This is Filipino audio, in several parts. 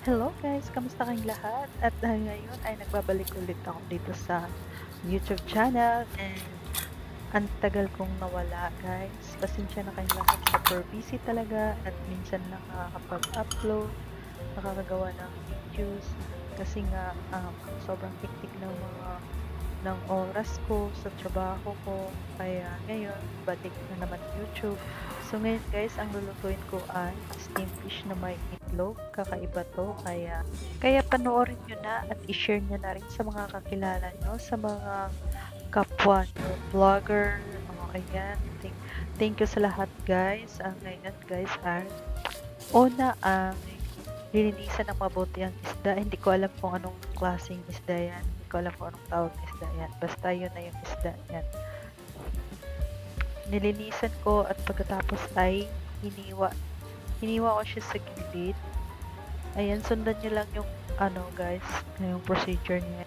Hello guys, kamusta kayong lahat? At ngayon ay nagbabalik ulit ako dito sa YouTube channel and ang tagal kong nawala guys. Pasensya na kayong lahat, super busy talaga at minsan lang nakakapag-upload, nakakagawa ng videos kasi nga sobrang hectic ng oras ko sa trabaho ko. Kaya ngayon, balik na naman YouTube. So ngayon guys, ang lulutuin ko ay steamed fish na may itlog. Kakaiba to. Kaya panoorin nyo na at i-share nyo na rin sa mga kakilala nyo, sa mga kapwa nyo, vlogger. Ayan. Thank you sa lahat guys. Ngayon guys ay una ang lilinisan ng mabuti ang isda. Hindi ko alam kung anong klaseng isda yan. Hindi ko alam kung anong tawag na isda yan. Basta yun na yung isda yan. Nilinisan ko at pagkatapos ay hiniwa. Hiniwa ko siya sa gilid. Ayan, sundan nyo lang yung guys, yung procedure niya.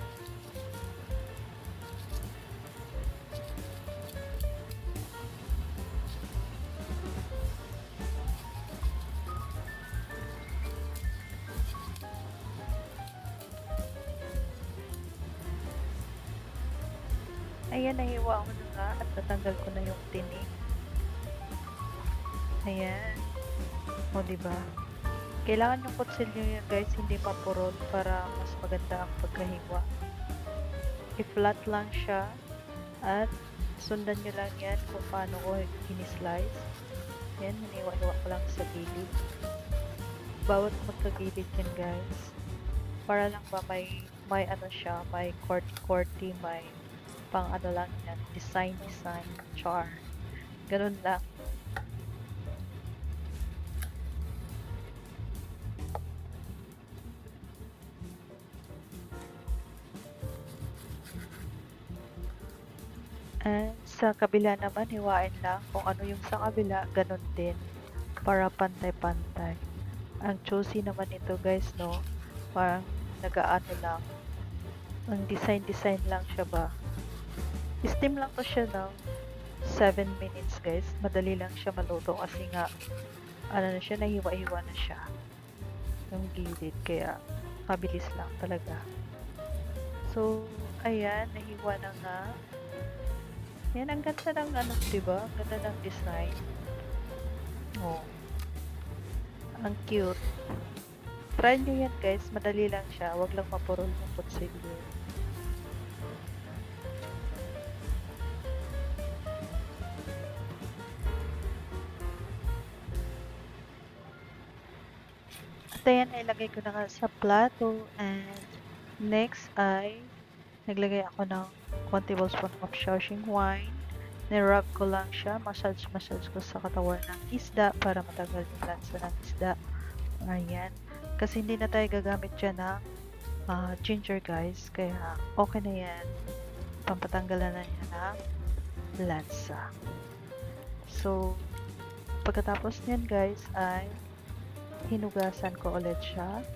Ayan, nahiwa ko na nga at natanggal ko na yung tinik. Ayan. O, diba? Kailangan yung kutsilyo yun guys, hindi mapurol para mas maganda ang pagkahiwa. I-flat lang siya at sundan nyo lang yan kung paano ko in-slice. Ayan, hiniwa-hiwa ko lang sa gilid. Bawat magkagilid yan guys. Para lang ba may ano siya, may QWERTY, may pang ano lang yan, design, char. Ganun lang. And sa kabila naman, hiwain lang kung ano yung sa kabila, ganun din. Para pantay-pantay. Ang juicy naman ito guys, no? Parang nagaano lang. Ang design lang siya ba? Steam lang to siya ng 7 minutes guys. Madali lang siya maluto kasi nga ano na siya, nahiwa-hiwa na siya. Yung gilid, kaya mabilis lang talaga. So, ayan, nahiwa na nga. Yan, ang ganda ng ano, diba? Ang ganda ng design. Oh. Ang cute. Try nyo yan guys, madali lang siya. Huwag lang mapurol ng kutsilyo. At ayan, ilagay ko na nga sa plato. And next ay naglagay ako ng 1 tablespoon of Shaoxing wine. Nirub ko lang siya, massage ko sa katawan ng isda para matagal yung lansa ng isda. Ayan. Kasi hindi na tayo gagamit dyan ng ginger guys, kaya okay na yan. Pampatanggalan na niya ng lansa. So, pagkatapos niyan guys ay hinugasan ko ulit siya.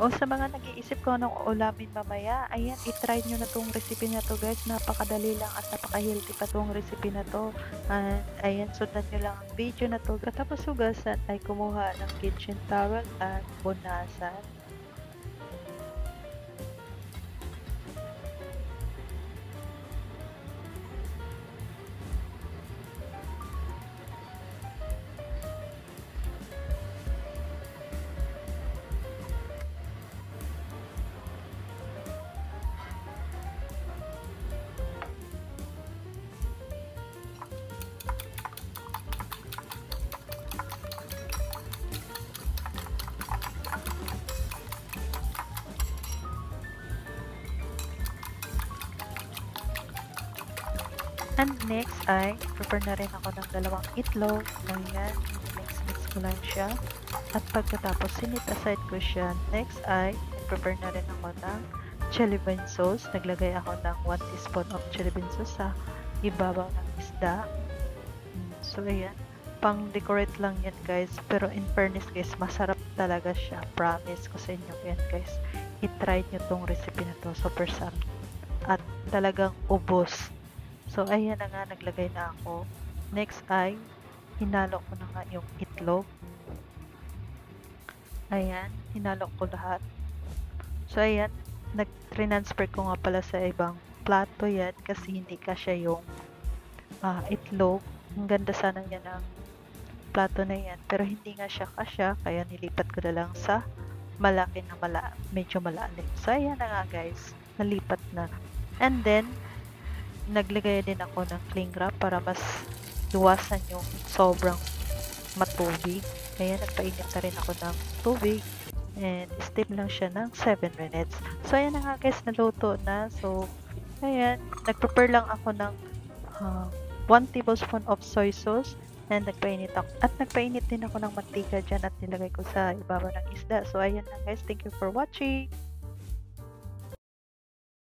O sa mga nag-iisip ko ng ulamin mamaya, ayan, itry nyo na tong recipe na to guys. Napakadali lang at napaka-healthy pa tong recipe na to. And ayan, sundan nyo lang ang video na to. Katapos hugasan ay kumuha ng kitchen towel at punasan. And next ay prepare na rin ako ng 2 itlog. Ayan, mix ko lang siya. At pagkatapos sinit aside ko siya. Next ay prepare na rin ako ng chili bean sauce. Naglagay ako ng 1 teaspoon of chili bean sauce sa ibabaw ng isda. So ayan, pang decorate lang yan guys. Pero in fairness guys, masarap talaga siya. Promise ko sa inyo yan guys. I-try nyo tong recipe na to. Super sarap. At talagang ubos. So, ayan na nga, naglagay na ako. Next ay, hinalo ko na nga yung itlog. Ayan, hinalo ko lahat. So, ayan, nag-transfer ko nga pala sa ibang plato yan kasi hindi kasya yung itlog. Ang ganda sana yan ng plato na yan. Pero hindi nga siya kasya, kaya nilipat ko na lang sa malaki na medyo malalim. So, ayan na nga guys, nalipat na. And then, naglagay din ako ng cling wrap para mas luwasan yung sobrang matubig. Kaya nagpainit na rin ako ng tubig. And steam lang siya ng 7 minutes. So, ayan na nga guys, naluto na. So, ayan, nag-prepare lang ako ng 1 tablespoon of soy sauce. And nagpainit din ako ng mantika dyan at nilagay ko sa ibabaw ng isda. So, ayan na guys, thank you for watching.